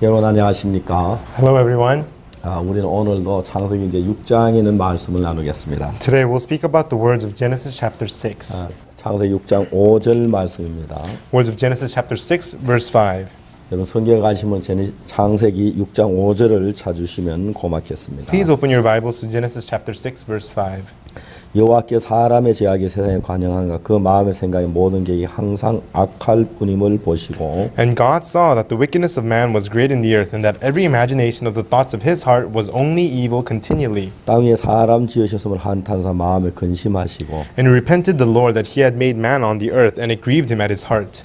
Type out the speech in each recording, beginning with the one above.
여러분 안녕하십니까? Hello everyone. 우리는 오늘도 창세기 이제 6장에 있는 말씀을 나누겠습니다. Today we'll speak about the words of Genesis chapter 6. 창세기 6장 5절 말씀입니다. Words of Genesis chapter 6 verse 5. 여러분 성경을 가시면 창세기 6장 5절을 찾으시면 고맙겠습니다. Please open your Bibles to Genesis chapter 6 verse 5. 여호와께 사람의 죄악이 세상에 관영한가 그 마음의 생각이 모든 계획이 항상 악할 뿐임을 보시고 And God saw that the wickedness of man was great in the earth, and that every imagination of the thoughts of his heart was only evil continually. 땅 위에 사람 지으셨음을 한탄하사 마음에 근심하시고 And he repented the Lord that he had made man on the earth, and it grieved him at his heart.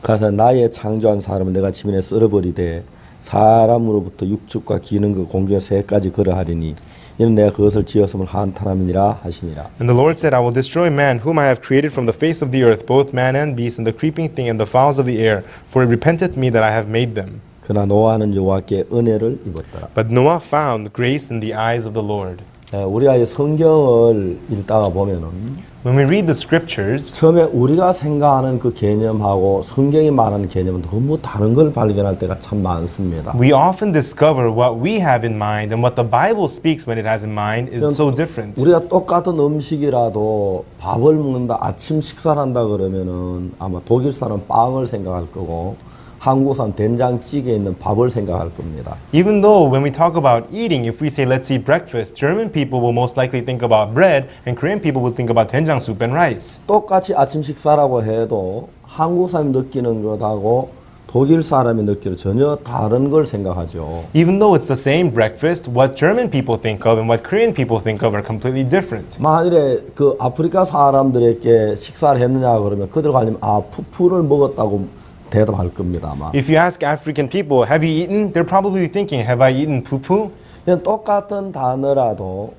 가서 나의 창조한 사람은 내가 지면에 썰어버리되 사람으로부터 육축과 기는 그 공중의 새까지 걸어하리니 이는 내가 그것을 지었음을 한탄함이니라 하시니라. And the Lord said, I will destroy man whom I have created from the face of the earth, both man and beast, and the creeping thing and the fowls of the air, for it repenteth me that I have made them. 그러나 노아는 여호와께 은혜를 입었더라. But Noah found grace in the eyes of the Lord. 우리가 이 성경을 읽다가 보면은 When we read the scriptures, 처음에 우리가 생각하는 그 개념하고 성경이 말하는 개념은 너무 다른 걸 발견할 때가 참 많습니다. we often discover what we have in mind and what the Bible speaks when it has in mind is so different. 우리가 똑같은 음식이라도 밥을 먹는다, 아침 식사를 한다 그러면은 아마 독일 사람 빵을 생각할 거고 한국 사람 된장찌개에 있는 밥을 생각할 겁니다. Even though when we talk about eating, if we say let's eat breakfast, German people will most likely think about bread and Korean people will think about doenjang soup and rice. 똑같이 아침 식사라고 해도 한국 사람이 느끼는 것하고 독일 사람이 느끼는 전혀 다른 걸 생각하죠. Even though it's the same breakfast, what German people think of and what Korean people think of are completely different. 만일에 그 아프리카 사람들에게 식사를 했느냐 그러면 그들 관련 푸푸를 먹었다고 대답할 겁니다 아마. If you ask African people, have you eaten? They're probably thinking, have I eaten poo-poo? 그냥 똑같은 단어라도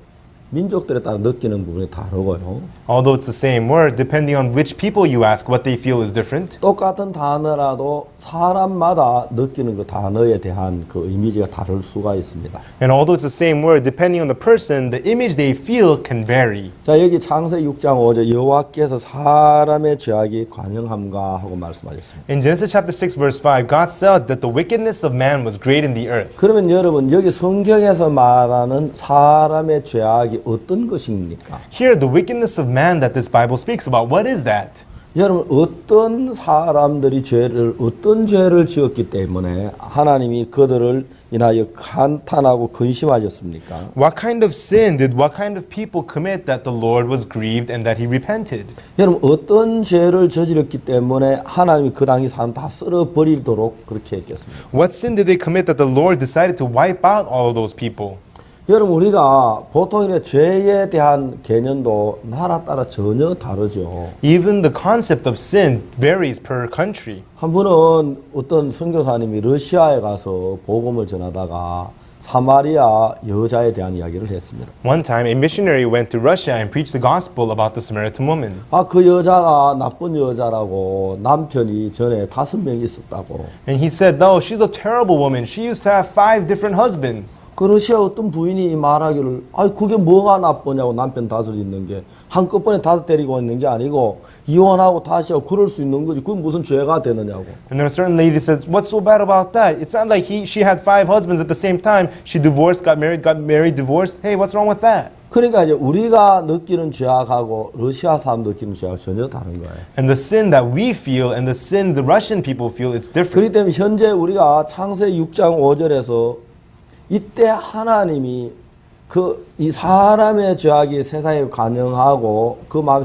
민족들에 따라 느끼는 부분이 다르고요. Although it's the same word, depending on which people you ask, what they feel is different. 똑같은 단어라도 사람마다 느끼는 그 단어에 대한 그 이미지가 다를 수가 있습니다. And although it's the same word, depending on the person, the image they feel can vary. 자, 여기 창세기 6장 5절 여호와께서 사람의 죄악이 관영함가 하고 말씀하셨습니다. In Genesis chapter 6 verse 5, God said that the wickedness of man was great in the earth. 그러면 여러분 여기 성경에서 말하는 사람의 죄악이 어떤 것입니까? Here, the wickedness of man that this Bible speaks about, what is that? 여러분 어떤 사람들이 어떤 죄를 지었기 때문에 하나님이 그들을 인하여 한탄하고 근심하셨습니까? What kind of sin did what kind of people commit that the Lord was grieved and that he repented? 여러분 어떤 죄를 저질렀기 때문에 하나님이 그 당시 사람 다 쓸어버리도록 그렇게 했겠습니까? What sin did they commit that the Lord decided to wipe out all of those people? 여러분 우리가 보통 이렇게 죄에 대한 개념도 나라 따라 전혀 다르죠. Even the concept of sin varies per country. 한 분은 어떤 선교사님이 러시아에 가서 복음을 전하다가 사마리아 여자에 대한 이야기를 했습니다. One time, a missionary went to Russia and preached the gospel about the Samaritan woman. 그 여자가 나쁜 여자라고 남편이 전에 5명이 있었다고. And he said, no, she's a terrible woman. She used to have 5 different husbands. 그 러시아 어떤 부인이 말하기를 그게 뭐가 나쁘냐고 남편 5이 있는 게 한꺼번에 5 데리고 있는 게 아니고 이혼하고 다시 하고 그럴 수 있는 거지 그건 무슨 죄가 되느냐고. And then a certain lady said, what's so bad about that? It's not like she had 5 husbands at the same time. She divorced, got married, divorced. Hey, what's wrong with that? 그러니까 이제 우리가 느끼는 죄악하고 러시아 사람 느끼는 죄악 전혀 다른 거예요. And the sin that we feel and the sin the Russian people feel, it's different. 그렇기 때문에 현재 우리가 창세기 6장 5절에서 이때 하나님이 이 사람의 죄악이 세상에 관영하고 그 마음에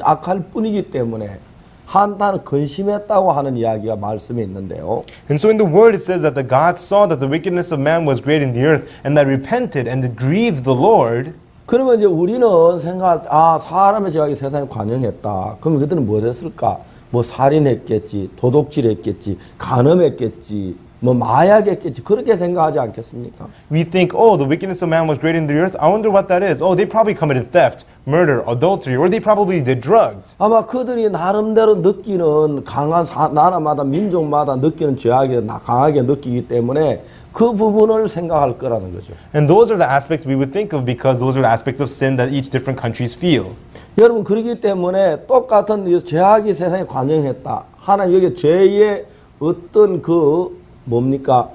악할 뿐이기 때문에 한탄을 근심했다고 하는 이야기가 말씀에 있는데요. And so in the word it says that the God saw that the wickedness of man was great in the earth and that repented and it grieved the Lord. 그러면 이제 우리는 생각할 때 사람의 죄악이 세상에 관영했다. 그럼 그들은 뭐 했을까? 뭐 살인했겠지, 도둑질했겠지, 간음했겠지, 뭐 마약했겠지 그렇게 생각하지 않겠습니까? We think, oh, the wickedness of man was great in the earth. I wonder what that is. Oh, they probably committed theft, murder, adultery, or they probably did drugs. 아마 그들이 나름대로 느끼는 강한 나라마다 민족마다 느끼는 죄악이 강하게 느끼기 때문에 그 부분을 생각할 거라는 거죠. And those are the aspects we would think of because those are the aspects of sin that each different countries feel. 여러분 그렇기 때문에 똑같은 죄악이 세상에 관영했다. 하나님 여기 죄의 어떤 그 뭡니까?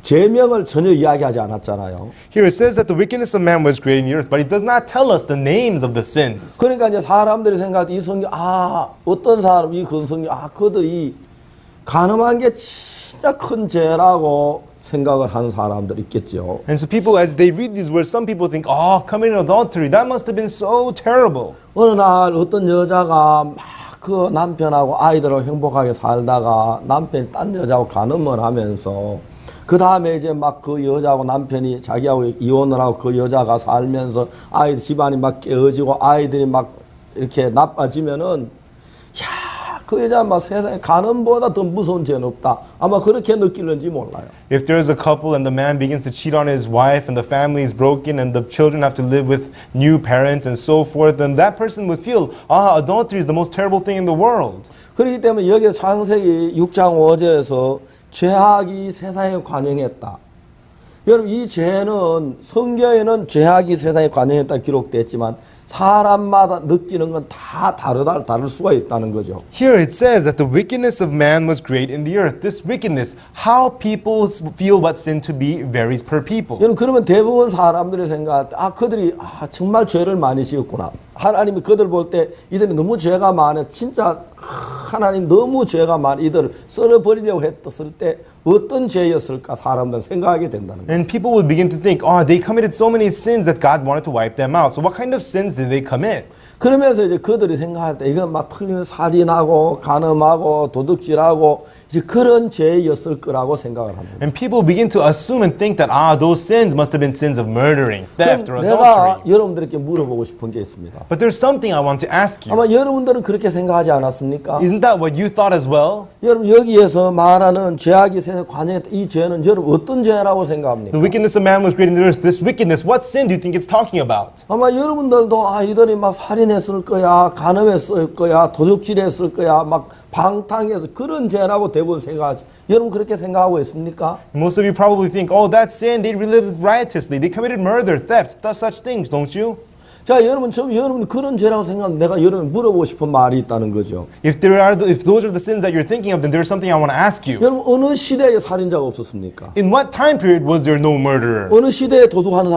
죄명을 전혀 이야기하지 않았잖아요. Here it says that the wickedness of man was great in the earth, but it does not tell us the names of the sins. 그러니까 이제 사람들이 생각할 때 이 성경, 어떤 사람, 이 근성경, 그들이 간음한 게 진짜 큰 죄라고 생각을 하는 사람들 있겠죠. And so people, as they read these words, some people think, oh, committing adultery, that must have been so terrible. 어느 날 어떤 여자가 막 그 남편하고 아이들하고 행복하게 살다가 남편이 딴 여자하고 간음을 하면서 그 다음에 이제 막 그 여자하고 남편이 자기하고 이혼을 하고 그 여자가 살면서 아이들 집안이 막 깨어지고 아이들이 막 이렇게 나빠지면은 그 여자 막 세상에 간음보다 더 무서운 죄는 없다. 아마 그렇게 느끼는지 몰라요. If there is a couple and the man begins to cheat on his wife and the family is broken and the children have to live with new parents and so forth, then that person would feel, adultery is the most terrible thing in the world. 그렇기 때문에 여기 창세기 6장 5절에서 죄악이 세상에 관영했다. 여러분 이 죄는 성경에는 죄악이 세상에 관영했다 기록됐지만 사람마다 느끼는 건 다 다를 수가 있다는 거죠. Here it says that the wickedness of man was great in the earth. This wickedness, how people feel what sin to be varies per people. 여러분 그러면 대부분 사람들이 생각할 때 그들이 정말 죄를 많이 지었구나. 하나님이 그들 볼 때 이들이 너무 죄가 많아. 진짜 하나님 너무 죄가 많아. 이들을 썰어버리려고 했을 때 어떤 죄였을까 사람들은 생각하게 된다는 거예요. And people will begin to think, they committed so many sins that God wanted to wipe them out. So what kind of sins did they commit? 그러면서 이제 그들이 생각할 때 이건 막 틀리면 살인하고 간음하고 도둑질하고 이제 그런 죄였을 거라고 생각을 합니다. And people begin to assume and think that those sins must have been sins of murdering, theft, or 내가 adultery. 여러분들에게 물어보고 싶은 게 있습니다. But there's something I want to ask you. 아마 여러분들은 그렇게 생각하지 않았습니까? Isn't that what you thought as well? 여러분 여기에서 말하는 죄악이 세상에 관여했다. 이 죄는 여러분 어떤 죄라고 생각합니까? The wickedness of man was great in the earth. This wickedness, what sin do you think it's talking about? 아마 여러분들도 이들이 막 살인했을 거야, 간음했을 거야, 도둑질했을 거야, 막 방탕해서 그런 죄라고 대부분 생각하지. 여러분 그렇게 생각하고 있습니까? Most of you probably think, that sin, they lived riotously, they committed murder, theft, such things, don't you? 자, 여러분 그런 죄라고 생각하면 내가 여러분 물어보고 싶은 말이 있다는 거죠. If those are the sins that you're thinking of, then there's something I want to ask you. 여러분 어느 시대에 살인자가 없었습니까? In what time period was there no murderer? 어느 시대에 도둑질하는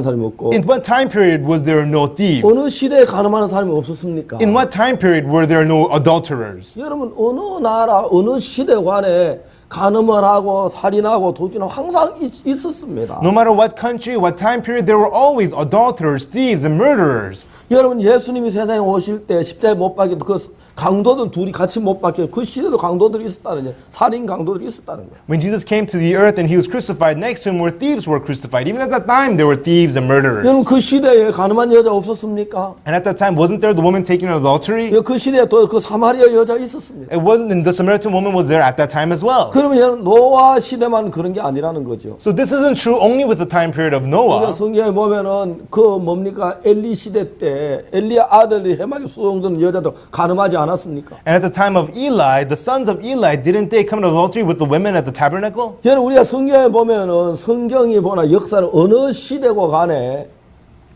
사람이 없고? In what time period was there no thieves? 어느 시대에 간음하는 사람이 없었습니까? In what time period were there no adulterers? 여러분 어느 나라 어느 시대관에 간음을 하고 살인하고 도둑질하고 항상 있었습니다. No matter what country, what time period, there were always adulterers, thieves, and murderers. 여러분 예수님이 세상에 오실 때 십자가에 못 박혀 그 강도들 둘이 같이 못 박혀 그 시대도 강도들이 있었다는 거예요. 살인 강도들이 있었다는 거예요. When Jesus came to the earth and he was crucified, next to him were thieves who were crucified. Even at that time, there were thieves and murderers. 여러분 그 시대에 간음한 여자 없었습니까? And at that time, wasn't there the woman taking adultery? 그 시대에 또 그 사마리아 여자 있었습니다. It wasn't, and the Samaritan woman was there at that time as well. 그러면 여러분 노아 시대만 그런 게 아니라는 거죠. So this isn't true only with the time period of 우리가 Noah. 성경에 보면은 그 뭡니까 엘리 시대 때 엘리의 아들이 해마게 수용되는 여자도 간음하지 않았습니까? And at the time of Eli, the sons of Eli, didn't they commit adultery with the women at the tabernacle? 여러분 우리가 성경에 보면은 성경이 보나 역사는 어느 시대고 간에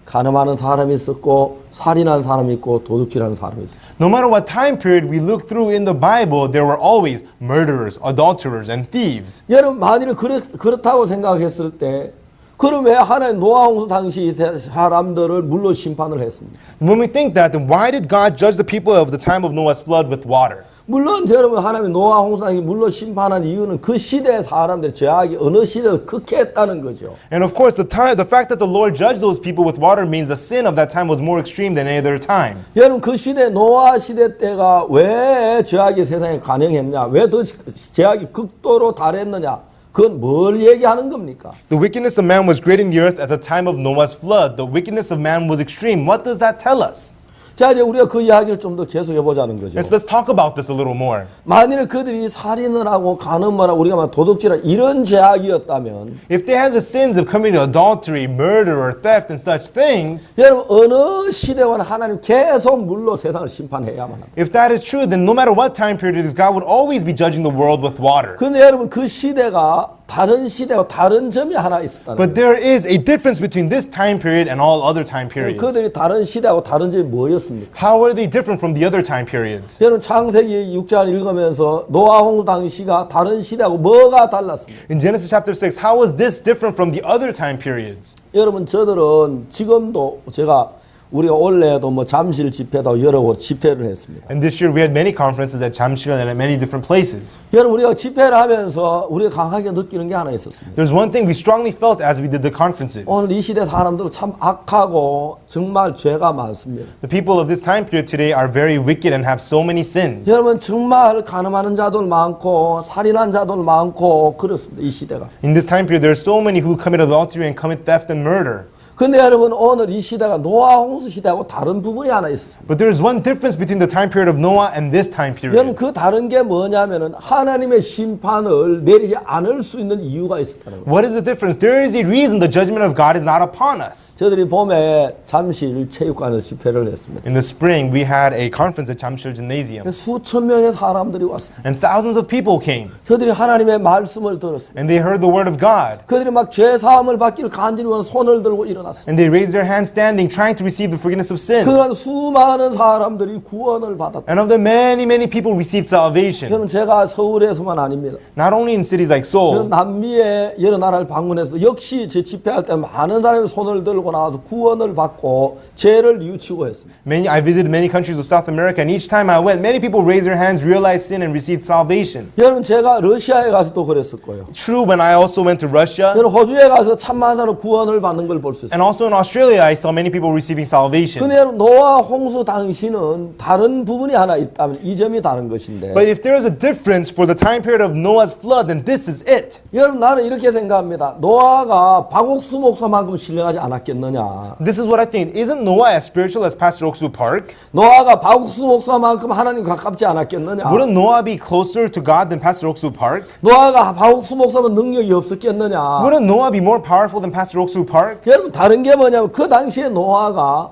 간음하는 사람이 있었고 살인하는 사람이 있고 도둑질하는 사람이 있었어요. No matter what time period we look through in the Bible, there were always murderers, adulterers, and thieves. 여러분 만일 그렇다고 생각했을 때 그럼 왜 하나님 노아 홍수 당시 사람들을 물로 심판을 했습니까? When we think that, then why did God judge the people of the time of Noah's flood with water? 물론 여러분 하나님 노아 홍수 당시 물로 심판한 이유는 그 시대의 사람들의 죄악이 어느 시대도 극해했다는 거죠. And of course, the fact that the Lord judged those people with water means the sin of that time was more extreme than any other time. 여러분 그 시대 노아 시대 때가 왜 죄악이 세상에 관영했냐? 왜 더 죄악이 극도로 달했느냐? 그건 뭘 얘기하는 겁니까? The wickedness of man was great in the earth at the time of Noah's flood. The wickedness of man was extreme. What does that tell us? 자 이제 우리가 그 이야기를 좀 더 계속 해보자는 거죠. Let's talk about this a little more. 만일 그들이 살인을 하고 간음을 하고 우리가 말 도둑질을 이런 죄악이었다면 If they had the sins of committing adultery, murder, or theft, and such things, 여러분 어느 시대와는 하나님 계속 물로 세상을 심판해야만 합니다. if that is true, then no matter what time period it is, God would always be judging the world with water. 근데 여러분 그 시대가 다른 시대와 다른 점이 하나 있었다는 But there is a difference between this time period and all other time 거예요. periods. 그들이 다른 시대하고 다른 점이 뭐였습니까? How are they different from the other time periods? 여러분 창세기 6장 읽으면서 노아 홍수 당시가 다른 시대하고 뭐가 달랐습니까? In Genesis chapter 6, how was this different from the other time periods? 여러분 저들은 지금도 제가 우리가 올해도 뭐 잠실 집회도 여러 곳 집회를 했습니다. And this year we had many conferences at Jamshil and at many different places. 여러분 우리가 집회를 하면서 우리가 강하게 느끼는 게 하나 있었습니다. There's one thing we strongly felt as we did the conferences. 오늘 이 시대 사람들은 참 악하고 정말 죄가 많습니다. The people of this time period today are very wicked and have so many sins. 여러분 정말 가늠하는 자들 많고 살인한 자들 많고 그렇습니다. 이 시대가. In this time period, there are so many who commit adultery and commit theft and murder. 근데 여러분 오늘 이 시대가 노아 홍수 시대하고 다른 부분이 하나 있습니다. But there is one difference between the time period of Noah and this time 여러분 period. 그 다른 게 뭐냐면은 하나님의 심판을 내리지 않을 수 있는 이유가 있었다는 거예요. What is the difference? There is a reason the judgment of God is not upon us. 저들이 봄에 잠실 체육관에서 집회를 했습니다. In the spring, we had a conference at Jamshil Gymnasium, 수천 명의 사람들이 왔습니다. and thousands of people came, 저들이 하나님의 말씀을 들었습니다. and they heard the word of God, 그들이 막 죄 사함을 받기를 간절히 원하는 손을 들고 일어났습니다. and they raised their hands standing, trying to receive the forgiveness of sin. 그러한 수많은 사람들이 구원을 받았다. And of them, many people received salvation. 여러분 제가 서울에서만 아닙니다. Not only in cities like Seoul, 남미의 여러 나라를 방문해서 역시 제 집회할 때 많은 사람이 손을 들고 나와서 구원을 받고 죄를 뉘우치고 했습니다. I visited many countries of South America, and each time I went, many people raised their hands, realized sin, and received salvation. 여러분 제가 러시아에 가서도 그랬을 거예요. True, when I also went to Russia, 여러분 호주에 가서 참많은 사람 구원을 받는 걸 볼 수 있어요. and also in Australia, I saw many people receiving salvation. 근데 여러분 노아 홍수 당시는 다른 부분이 하나 있다면 이 점이 다른 것인데 But if there is a difference for the time period of Noah's flood, then this is it. 여러분 나는 이렇게 생각합니다. 노아가 박옥수 목사만큼 신령하지 않았겠느냐. This is what I think. Isn't Noah as spiritual as Pastor Oksu Park? 노아가 박옥수 목사만큼 하나님 가깝지 않았겠느냐. Wouldn't Noah be closer to God than Pastor Oksu Park? 노아가 박옥수 목사만 능력이 없었겠느냐. Wouldn't Noah be more powerful than Pastor Oksu Park? 여러분 다른 게 뭐냐면 그 당시에 노아가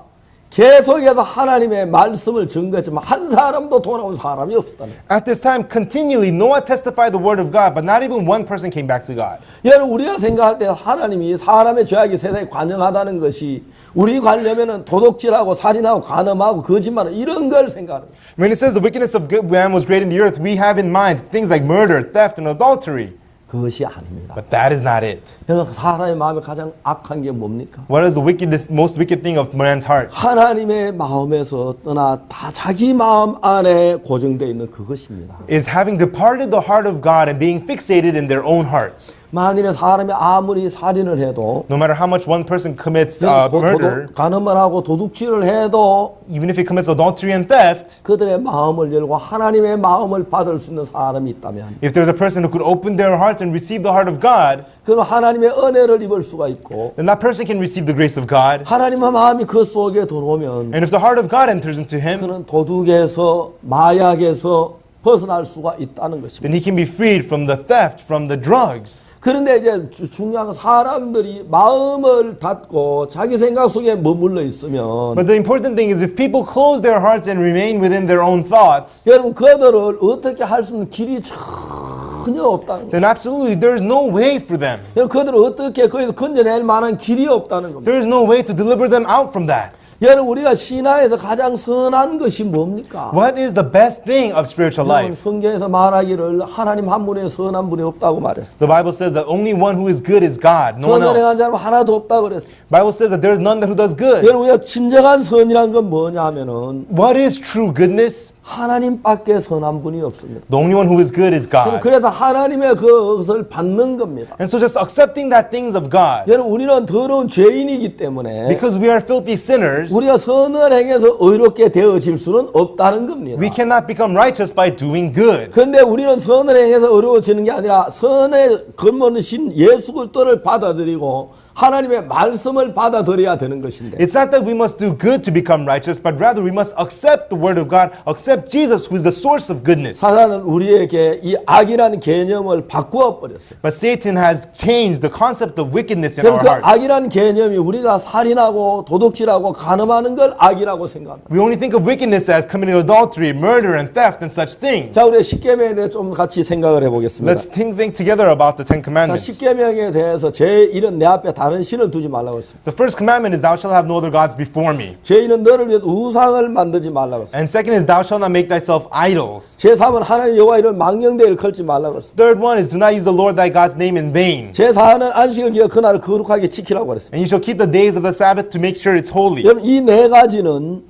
계속해서 하나님의 말씀을 증거했지만 한 사람도 돌아온 사람이 없었다는 거예요. At this time, continually, Noah testified the word of God, but not even one person came back to God. 여러분 우리가 생각할 때 하나님이 사람의 죄악이 세상에 관영하다는 것이 우리 관려면은 도둑질하고 살인하고 간음하고 거짓말하고 이런 걸 생각하는 거예요. When it says the wickedness of man was great in the earth, we have in mind things like murder, theft, and adultery. 그것이 아닙니다. But that is not it. 여러분 사람의 마음에 가장 악한 게 뭡니까? What is the most wicked thing of man's heart? 하나님의 마음에서 떠나 다 자기 마음 안에 고정되어 있는 그것입니다. Is having departed the heart of God and being fixated in their own hearts. 만일에 사람이 아무리 살인을 해도 No matter how much one person commits murder, 간음을 하고 도둑질을 해도 even if he commits adultery and theft, 그들의 마음을 열고 하나님의 마음을 받을 수 있는 사람이 있다면 if there's a person who could open their hearts and receive the heart of God, 그는 하나님의 은혜를 입을 수가 있고 then that person can receive the grace of God. 하나님의 마음이 그 속에 들어오면 And if the heart of God enters into him, 그는 도둑에서 마약에서 벗어날 수가 있다는 것입니다. then he can be freed from the theft, from the drugs. 그런데 이제 중요한 건 사람들이 마음을 닫고 자기 생각 속에 머물러 있으면 But the important thing is if people close their hearts and remain within their own thoughts, 여러분 그들을 어떻게 할 수 있는 길이 전혀 없다는 거예요. then absolutely there is no way for them. 여러분 그들을 어떻게 거기서 건져낼 만한 길이 없다는 겁니다. There is no way to deliver them out from that. 여러분 우리가 신화에서 가장 선한 것이 뭡니까? What is the best thing of spiritual 여러분 life? 성경에서 말하기를 하나님 한 분의 선한 분이 없다고 말했어요. The Bible says that only one who is good is God, no one 선을 행한 else. 자는 하나도 없다고 그랬어요. Bible says that there is none that who does good. 여러분 우리가 진정한 선이란 건 뭐냐 하면은 What is true goodness? 하나님밖에 선한 분이 없습니다. The only one who is good is God. 그래서 하나님의 그것을 받는 겁니다. And so just accepting that things of God, 여러분 우리는 더러운 죄인이기 때문에 because we are filthy sinners, 우리가 선을 행해서 의롭게 되어질 수는 없다는 겁니다. we cannot become righteous by doing good. 그런데 우리는 선을 행해서 의로워지는 게 아니라 선의 근본이신 예수 그리스도를 받아들이고 하나님의 말씀을 받아들여야 되는 것인데 It's not that we must do good to become righteous, but rather we must accept the word of God, accept Jesus who is the source of goodness. 사단은 우리에게 이 악이라는 개념을 바꾸어 버렸어요. But Satan has changed the concept of wickedness in 그럼 our 그 hearts. 악이라는 개념이 우리가 살인하고 도둑질하고 간음 간음하는 걸 악이라고 생각합니다. We only think of wickedness as committing adultery, murder, and theft, and such things. 자, 우리 십계명에 대해 좀 같이 생각을 해보겠습니다. Let's think together about the Ten 자, Commandments. 십계명에 대해서 제1은 내 앞에 다른 신을 두지 말라고 했습니다. The first commandment is, thou shalt have no other gods before me. 제2는 너를 위해 우상을 만들지 말라고 했습니다. And second is, thou shalt not make thyself idols. 제3은 하나님 여호와 이름을 망령되이를 걸지 말라고 했습니다. Third one is, do not use the Lord thy God's name in vain. 제4는 안식을 기어 그날을 거룩하게 지키라고 그랬습니다. And you shall keep the days of the Sabbath to make sure it's holy. 여러분, 이 네 가지는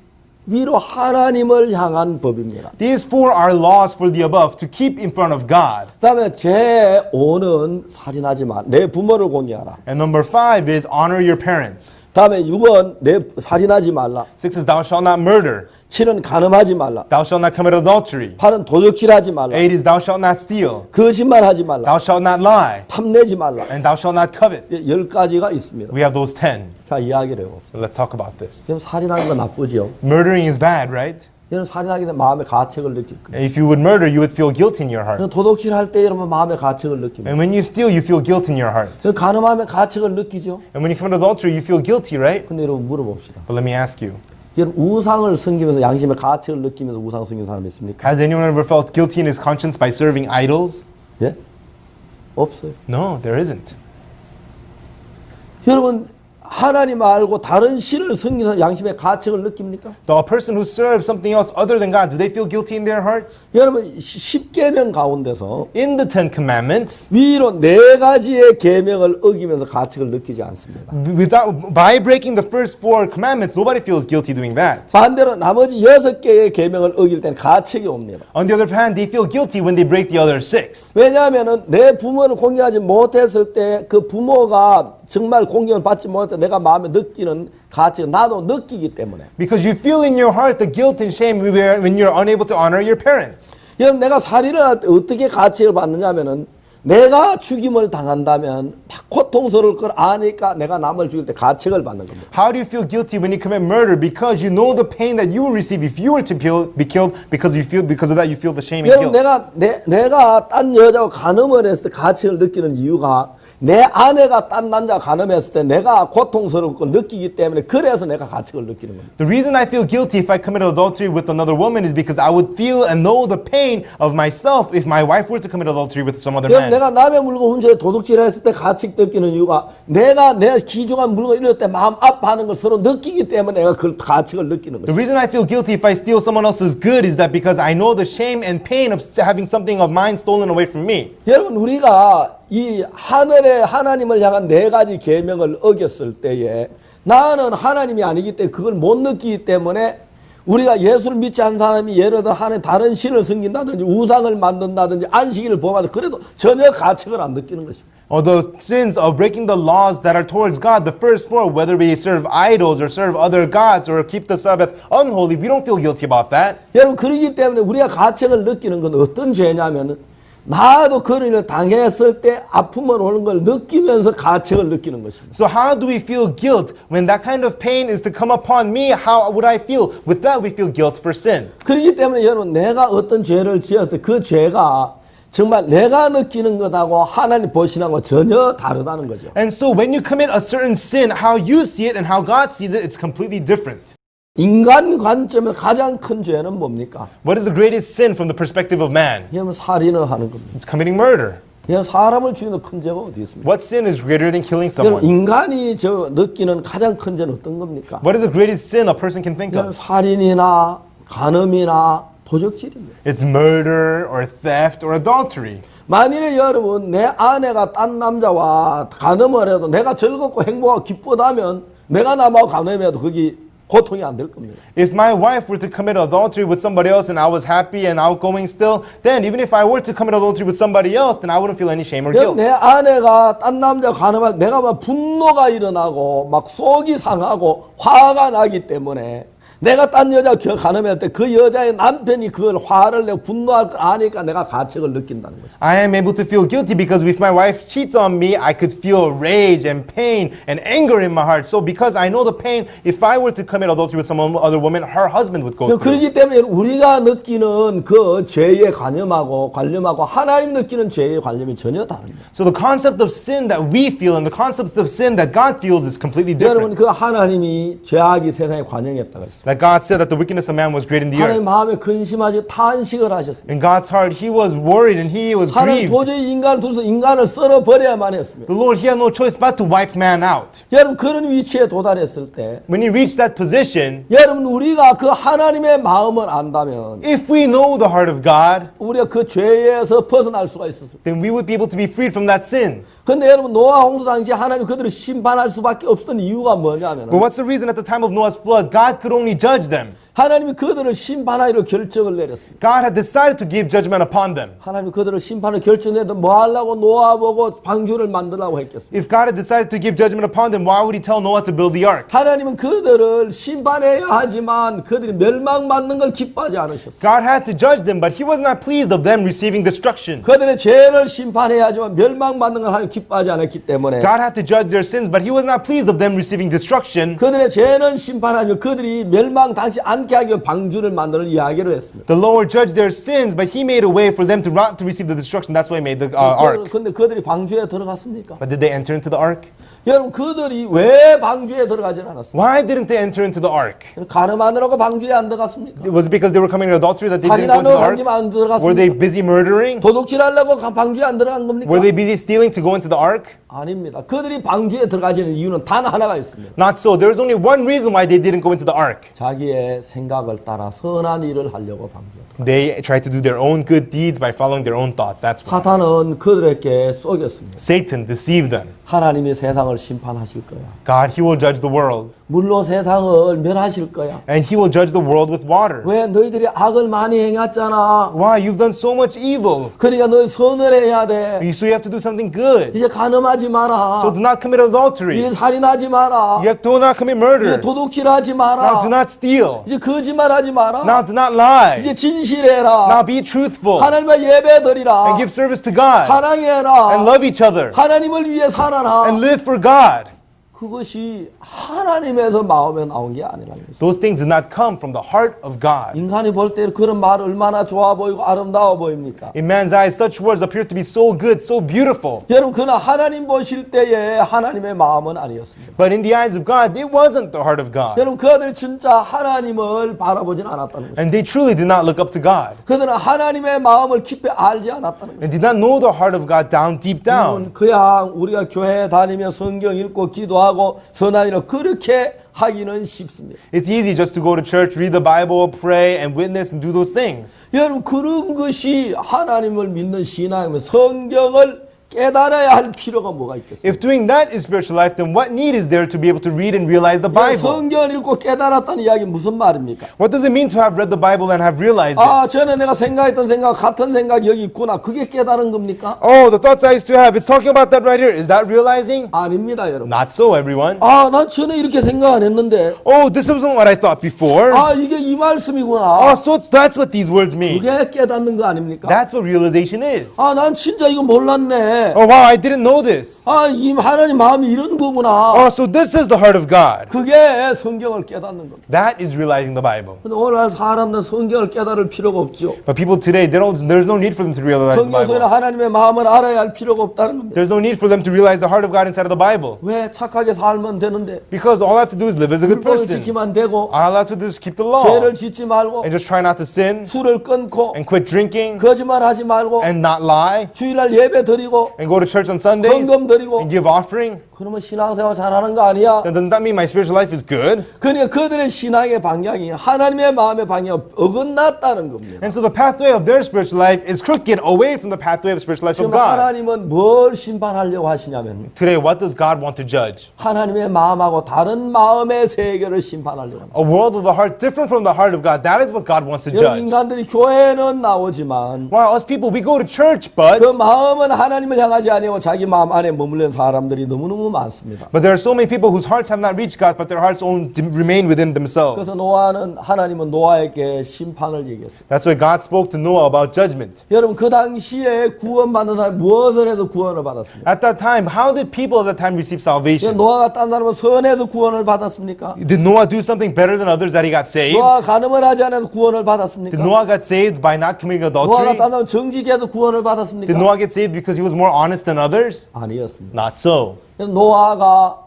위로 하나님을 향한 법입니다. These four are laws for the above to keep in front of God. 그 다음에 제5는 살인하지 마. 내 부모를 공경하라. And number five is, honor your parents. 다음에 6은 내 살인하지 말라. Six is, thou shalt not murder. 7은 간음하지 말라. Thou shalt not commit adultery. 8은 도적질하지 말라. Eight is, thou shalt not steal. 거짓말하지 말라. Thou shalt not lie. 탐내지 말라. And thou shalt not covet. 10가지가 있습니다. We have those 10. 자, 이야기를 해봅시다. So let's talk about this. 지금 살인하는 건 나쁘지요. Murdering is bad, right? 여러분 살인하게 되면 마음의 가책을 느낄 거예요. If you would murder, you would feel guilt in your heart. 도둑질할 때 여러분 마음의 가책을 느낍니다. And when you steal, you feel guilt in your heart. 간음하면 가책을 느끼죠. And when you commit adultery, you feel guilty, right? 근데 여러분 물어봅시다. But let me ask you, 여러분 우상을 섬기면서 양심의 가책을 느끼면서 우상 섬긴 사람 있습니까? has anyone ever felt guilty in his conscience by serving idols? 예? 없어요. No, there isn't. 여러분 하나님 말고 다른 신을 섬기면서 양심의 가책을 느낍니까? The person who serves something else other than God, do they feel guilty in their hearts? 여러분 10계명 가운데서 In the Ten Commandments, 위로 4가지의 계명을 어기면서 가책을 느끼지 않습니다. by breaking the first four commandments, nobody feels guilty doing that. 반대로 나머지 6개의 계명을 어길 때는 가책이 옵니다. On the other hand, they feel guilty when they break the other six. 왜냐하면 내 부모를 공경하지 못했을 때 그 부모가 정말 공경을 받지 못했을 때 내가 마음에 느끼는 가책 나도 느끼기 때문에. Because you feel in your heart the guilt and shame when you're unable to honor your parents. 여러분 내가 살인을 할 때 어떻게 가책을 받느냐면은 내가 죽임을 당한다면 막 고통스러울 걸 아니까 내가 남을 죽일 때 가책을 받는 겁니다. How do you feel guilty when you commit murder? Because you know the pain that you will receive if you were to be killed. Because of that you feel the shame and 여러분 guilt. 내가 딴 여자와 간음을 했을 때 가책을 느끼는 이유가 내 아내가 딴 남자와 간음했을 때 내가 고통스러울 걸 느끼기 때문에 그래서 내가 가책을 느끼는 겁니다. The reason I feel guilty if I commit adultery with another woman is because I would feel and know the pain of myself if my wife were to commit adultery with some other man. 내가 남의 물건 훔쳐 도둑질했을 때 가책 느끼는 이유가 내가 내 귀중한 물건 잃을 때 마음 아파하는 걸 서로 느끼기 때문에 내가 그 가책을 느끼는 The 거죠. reason I feel guilty if I steal someone else's good is that because I know the shame and pain of having something of mine stolen away from me. 여러분 우리가 이 하늘의 하나님을 향한 4가지 계명을 어겼을 때에 나는 하나님이 아니기 때문에 그걸 못 느끼기 때문에 우리가 예수를 믿지 않는 사람이 예를 들어 하나님 다른 신을 섬긴다든지 우상을 만든다든지 안식일을 범하든지 그래도 전혀 가책을 안 느끼는 것입니다. Or the sins of breaking the laws that are towards God, the first four, whether we serve idols or serve other gods or keep the Sabbath unholy, we don't feel guilty about that. 여러분 그러기 때문에 우리가 가책을 느끼는 건 어떤 죄냐면은 나도 그런 일을 당했을 때 아픔을 오는 걸 느끼면서 가책을 느끼는 것입니다. So how do we feel guilt when that kind of pain is to come upon me? How would I feel? With that we feel guilt for sin. 그렇기 때문에 여러분 내가 어떤 죄를 지었을 때 그 죄가 정말 내가 느끼는 것하고 하나님 보시는 거 전혀 다르다는 거죠. And so when you commit a certain sin, how you see it and how God sees it, it's completely different. 인간 관점에서 가장 큰 죄는 뭡니까? What is the greatest sin from the perspective of man? 여러분 살인을 하는 겁니다. It's committing murder. 여러분 사람을 죽이는 큰 죄가 어디 있습니까? What sin is greater than killing 여러분 someone? 인간이 저 느끼는 가장 큰 죄는 어떤 겁니까? What is the greatest sin a person can think 여러분 of? 살인이나 간음이나 도적질입니다. It's murder or theft or adultery. 만일에 여러분 내 아내가 딴 남자와 간음을 해도 내가 즐겁고 행복하고 기쁘다면 내가 남하고 간음해도 그게 고통이 안 될 겁니다. If my wife were to commit adultery with somebody else and I was happy and outgoing still, then even if I were to commit adultery with somebody else, then I wouldn't feel any shame or guilt. 내 아내가 딴 남자 간음할 내가 막 분노가 일어나고 막 속이 상하고 화가 나기 때문에 내가 딴 여자 가늠할 때 그 여자의 남편이 그걸 화를 내고 분노할 걸 아니까 내가 가책을 느낀다는 거죠. I am able to feel guilty because if my wife cheats on me, I could feel rage and pain and anger in my heart. So because I know the pain, if I were to commit adultery with some other woman, her husband would go through. 그렇기 때문에 우리가 느끼는 그 죄에 관념하고 하나님 느끼는 죄의 관념이 전혀 다릅니다. So the concept of sin that we feel and the concept of sin that God feels is completely 여러분 different. 그 하나님이 죄악이 세상에 관영했다 그랬습니다. Like God said that the wickedness of man was great in the 하나님 earth. 마음에 근심하지 탄식을 하셨습니다. In God's heart, He was worried and He was 하나님 grieved. 도저히 인간을 두서 인간을 썰어 버려야만 했습니다. The Lord, He had no choice but to wipe man out. 여러분 그런 위치에 도달했을 때 When He reached that position, 여러분 우리가 그 하나님의 마음을 안다면 if we know the heart of God, 우리가 그 죄에서 벗어날 수가 있었습니다. then we would be able to be freed from that sin. 근데 여러분 노아 홍수 당시 하나님 그들을 심판할 수밖에 없었던 이유가 뭐냐면 But what's the reason at the time of Noah's flood, God could only judge them? 하나님이 그들을 심판하기로 결정을 내렸습니다. God had decided to give judgment upon them. 하나님이 그들을 심판을 결정해도 뭐 하려고 노아 보고 방주를 만들라고 했겠습니까? If God had decided to give judgment upon them, why would He tell Noah to build the ark? 하나님은 그들을 심판해야 하지만 그들이 멸망받는 걸 기뻐하지 않으셨어요. God had to judge them, but He was not pleased of them receiving destruction. 그들의 죄를 심판해야 하지만 멸망받는 걸 하나님 기뻐하지 않았기 때문에 God had to judge their sins, but He was not pleased of them receiving destruction. 그들의 죄는 심판하지만 그들이 멸망 당시 않게 하기 위해 방주를 만드는 이야기를 했습니다. The Lord judged their sins, but He made a way for them to not to receive the destruction. That's why He made the ark. 근데 그들이 방주에 들어갔습니까? But did they enter into the ark? 여러분 그들이 왜 방주에 들어가지 않았습니까? Why didn't they enter into the ark? 가늠하느라고 방주에 안 들어갔습니까? Was it because they were committing adultery that they didn't go into 살인하느라고 the ark? 방주에 안 Were they 들어갔습니까? busy murdering? 도둑질하려고 방주에 안 들어간 겁니까? Were they busy stealing to go into the ark? 아닙니다. 그들이 방주에 들어가지는 이유는 단 하나가 있습니다. Not so. There was only one reason why they didn't go into the ark. 자기의 생각을 따라 선한 일을 하려고 방주에 들어갔습니다. They tried to do their own good deeds by following their own thoughts. That's why. 사탄은 그들에게 속였습니다. Satan deceived them. 하나님이 세상을 심판하실 거야. God, He will judge the world. 물로 세상을 멸하실 거야. And He will judge the world with water. 왜 너희들이 악을 많이 행했잖아. Why? You've done so much evil. 그러니까 너희 선을 해야 돼. So you have to do something good. 이제 간음하지 마라. So do not commit adultery. 이제 살인하지 마라. You have to not commit 이제 murder. 도둑질하지 Now 마라. do not steal. 이제 거짓말하지 마라. Now do not lie. 이제 진실해라. Now be truthful. 하나님의 예배드리라. And give service to God. 사랑해라. And love each other. 하나님을 위해 살아라. And live for God. 그것이 하나님에서 마음에 나온 게 아니라는 거죠. Those things did not come from the heart of God. 인간이 볼 때 그런 말 얼마나 좋아 보이고 아름다워 보입니까? In man's eyes, such words appear to be so good, so beautiful. 여러분 그러나 하나님 보실 때에 하나님의 마음은 아니었습니다. But in the eyes of God, it wasn't the heart of God. 여러분 그들이 진짜 하나님을 바라보진 않았다는 거죠. And they truly did not look up to God. 그들은 하나님의 마음을 깊이 알지 않았다는 거죠. And did not know the heart of God down deep down. 그냥 우리가 교회 다니며 성경 읽고 기도하고 선한 일을 그렇게 하기는 쉽습니다. It's easy just to go to church, read the Bible, pray, and witness and do those things. 여러분 그런 것이 하나님을 믿는 신앙이면 성경을 깨달아야 할 필요가 뭐가 있겠어요? If doing that is spiritual life, then what need is there to be able to read and realize the Bible? 성경을 읽고 깨달았다는 이야기 무슨 말입니까? What does it mean to have read the Bible and have realized it? 아, 전에 내가 생각했던 생각 같은 생각 여기 있구나. 그게 깨달은 겁니까? Oh, the thoughts I used to have, it's talking about that right here. Is that realizing? 아닙니다, 여러분. Not so, everyone. 아, 난 전에 이렇게 생각 안 했는데. Oh, this wasn't what I thought before. 아, 이게 이 말씀이구나. Oh, so that's what these words mean. 그게 깨닫는 거 아닙니까? That's what realization is. 아, 난 진짜 이거 몰랐네. Oh, wow, I didn't know this. 아, 이 하나님 마음이 이런 거구나. Oh, so this is the heart of God. 그게 성경을 깨닫는 겁니다. That is realizing the Bible. 근데 오늘 사람들은 성경을 깨달을 필요가 없죠. But people today, there's no need for them to realize the 성경 속에 Bible. 하나님의 마음을 알아야 할 필요가 없다는 겁니다. There's no need for them to realize the heart of God inside of the Bible. 왜 착하게 살면 되는데 Because all I have to do is live as a good 율법을 person. 지키면 되고 All I have to do is keep the law. 죄를 짓지 말고 And just try not to sin. 술을 끊고 And quit drinking. 거짓말하지 말고 And not lie. 주일날 예배 드리고 And go to church on Sundays. 헌금 드리고 And give offering. 그러면 신앙생활 잘하는 거 아니야? Then doesn't that mean my spiritual life is good? 그러니까 그들의 신앙의 방향이 하나님의 마음의 방향이 어긋났다는 겁니다. And so the pathway of their spiritual life is crooked away from the pathway of spiritual life of 지금 God. 하나님은 뭘 심판하려고 하시냐면 Today, what does God want to judge? 하나님의 마음하고 다른 마음의 세계를 심판하려고 합니다. A world of the heart different from the heart of God. That is what God wants to 여러분 judge. 인간들이 교회는 나오지만 While us people, we go to church, but 그 마음은 하나님을 향하지 아니하고 자기 마음 안에 머물는 사람들이 너무너무 많습니다. But there are so many people whose hearts have not reached God, but their hearts only remain within themselves. 그래서 하나님은 노아에게 심판을 얘기했어요. That's why God spoke to Noah about judgment. 여러분 그 당시에 구원받는 사람이 무엇을 해서 구원을 받았습니까? At that time, how did people of that time receive salvation? 노아가 딴 사람은 선해서 구원을 받았습니까? Did Noah do something better than others that he got saved? 노아가 간음을 하지 않아서 구원을 Did 받았습니까? Noah get saved by not committing 노아가 adultery? 딴 사람은 정직해서 구원을 Did 받았습니까? Noah get saved because he was more honest than others? 아니었습니다. Not so. 노아가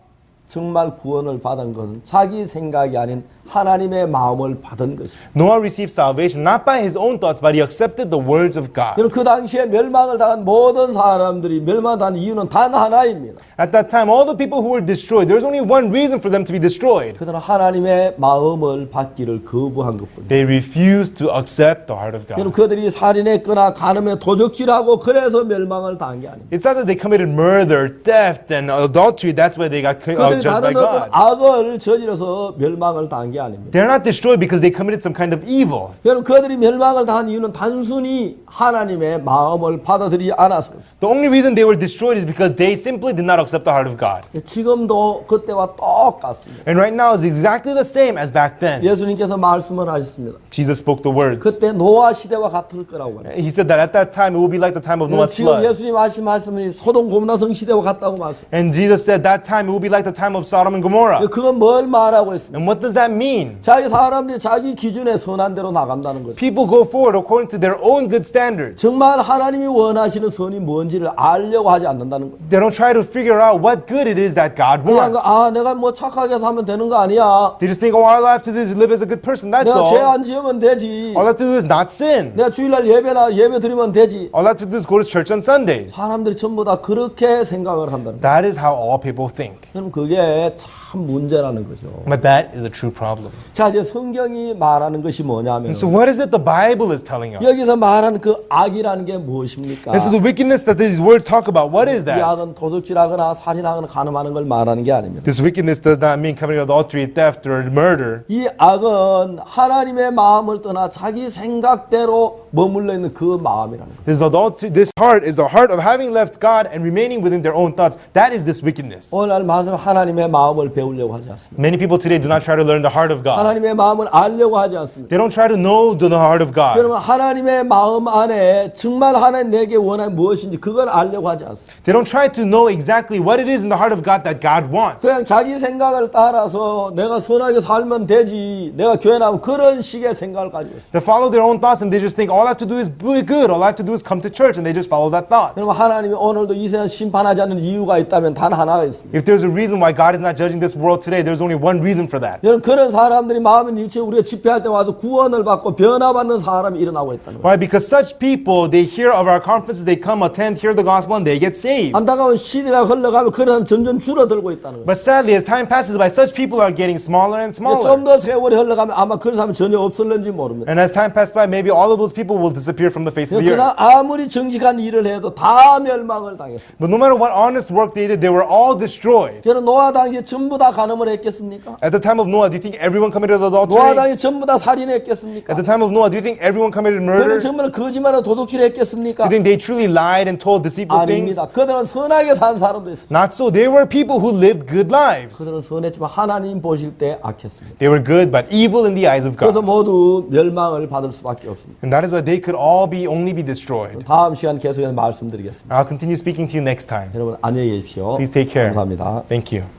정말 구원을 받은 것은 자기 생각이 아닌 하나님의 마음을 받은 것입니다. Noah received salvation not by his own thoughts, but he accepted the words of God. 여러분 그 당시에 멸망을 당한 모든 사람들이 멸망한 이유는 단 하나입니다. At that time, all the people who were destroyed, there's only one reason for them to be destroyed. 그들은 하나님의 마음을 받기를 거부한 것뿐입니다. They refused to accept the heart of 여러분 God. 그들이 살인했거나 간음에 도적질하고 그래서 멸망을 당한 게 아닙니다. It's not that they committed murder, theft, and adultery. That's why they got 그들이 judged by 다른 어떤 God. 악을 저질러서 멸망을 당한 게 아닙니다. They're not destroyed because they committed some kind of evil. 여러분 그들이 멸망을 당한 이유는 단순히 하나님의 마음을 받아들이지 않았습니다. The only reason they were destroyed is because they simply did not accept the heart of God. 지금도 그때와 똑같습니다. And right now is exactly the same as back then. 예수님께서 말씀을 하셨습니다. Jesus spoke the words. 그때 노아 시대와 같을 거라고 말했습니다. He said that at that time it will be like the time of Noah's 지금 flood. 예수님 하신 말씀이 소돔 고모라성 시대와 같다고 말씀합니다. And Jesus said that time it will be like the time of Sodom and Gomorrah. 그건 뭘 말하고 있습니까? And what does that mean? 자기 사람들이 자기 기준에 선한 대로 나간다는 거죠. People go forward according to their own good standards. 정말 하나님이 원하시는 선이 뭔지를 알려고 하지 않는다는 거예요. They don't try to figure out what good it is that God 그냥 wants. 내가 뭐 착하게 사면 되는 거 아니야. They just think, oh, all I have to do is live as a good person. That's 내가 죄 all. 안 지으면 되지. All I have to do is not sin. 내가 주일날 예배 드리면 되지. All I have to do is go to church on Sundays. 사람들이 전부 다 그렇게 생각을 한다는 거예요. That is how all people think. 그럼 그게 참 문제라는 거죠. But that is a true problem. 자, 이제 성경이 말하는 것이 뭐냐면 And so what is it the Bible is telling us? 여기서 말하는 그 악이라는 게 무엇입니까? And so the wickedness that these words talk about, what is 이 that? 악은 도둑질하거나 살인하거나 간음하는 걸 말하는 게 아닙니다. This wickedness does not mean committing adultery, theft, or murder. 이 악은 하나님의 마음을 떠나 자기 생각대로 머물러 있는 그 마음이라는 거예요. This adultery, this heart is the heart of having left God and remaining within their own thoughts. That is this wickedness. 오늘 말씀 하나님의 마음을 배우려고 하지 않습니다. Many people today do not try to learn the heart of God. 하나님의 마음을 알려고 하지 않습니다. They don't try to know the heart of God. 여러분 하나님의 마음 안에 정말 하나님 내게 원하는 무엇인지 그걸 알려고 하지 않습니다. They don't try to know exactly what it is in the heart of God that God wants. 그냥 자기 생각을 따라서 내가 선하게 살면 되지, 내가 교회 나오면 그런 식의 생각을 가지고 있어요. They follow their own thoughts and they just think all I have to do is be good. All I have to do is come to church, and they just follow that thought. 여러분 하나님이 오늘도 이 세상 심판하지 않는 이유가 있다면 단 하나가 있습니다. If there's a reason why God is not judging this world today, there's only one reason for that. 여러분 그런 사람들이 마음의 니체 우리가 집회할 때 와서 구원을 받고 변화받는 사람이 일어나고 있다는 거예요. Why? Because such people, they hear of our conferences, they come, attend, hear the gospel, and they get saved. 안타까운 시대가 흘러가면 그런 사람 점점 줄어들고 있다는 거예요. But sadly, as time passes by, such people are getting smaller and 좀 smaller. 더 세월이 흘러가면 아마 그런 사람이 전혀 없을는지 모릅니다. And as time passes by, maybe all of those people will disappear from the face of the 그러나 earth. 아무리 정직한 일을 해도 다 멸망을 당했습니다. But no matter what honest work they did, they were all destroyed. 여러분 노아 당시에 전부 다 간음을 했겠습니까? At the time of Noah, do you think everyone committed 노아 adultery? 당시에 전부 다 살인했겠습니까? At the time of Noah, do you think everyone committed murder? 그들은 정말 거짓말로 도둑질했겠습니까? Do you think they truly lied and told deceitful things? 아닙니다. 그들은 선하게 산 사람도 있었어요. Not so. They were people who lived good lives. 그들은 선했지만 하나님 보실 때 악했습니다. They were good, but evil in the eyes of 그래서 God. 모두 멸망을 받을 수밖에 없습니다. And that is why they could all be only be destroyed. 다음 시간 계속해서 말씀드리겠습니다. I'll continue speaking to you next time. 여러분 안녕히 계십시오. Please take care. 감사합니다. Thank you.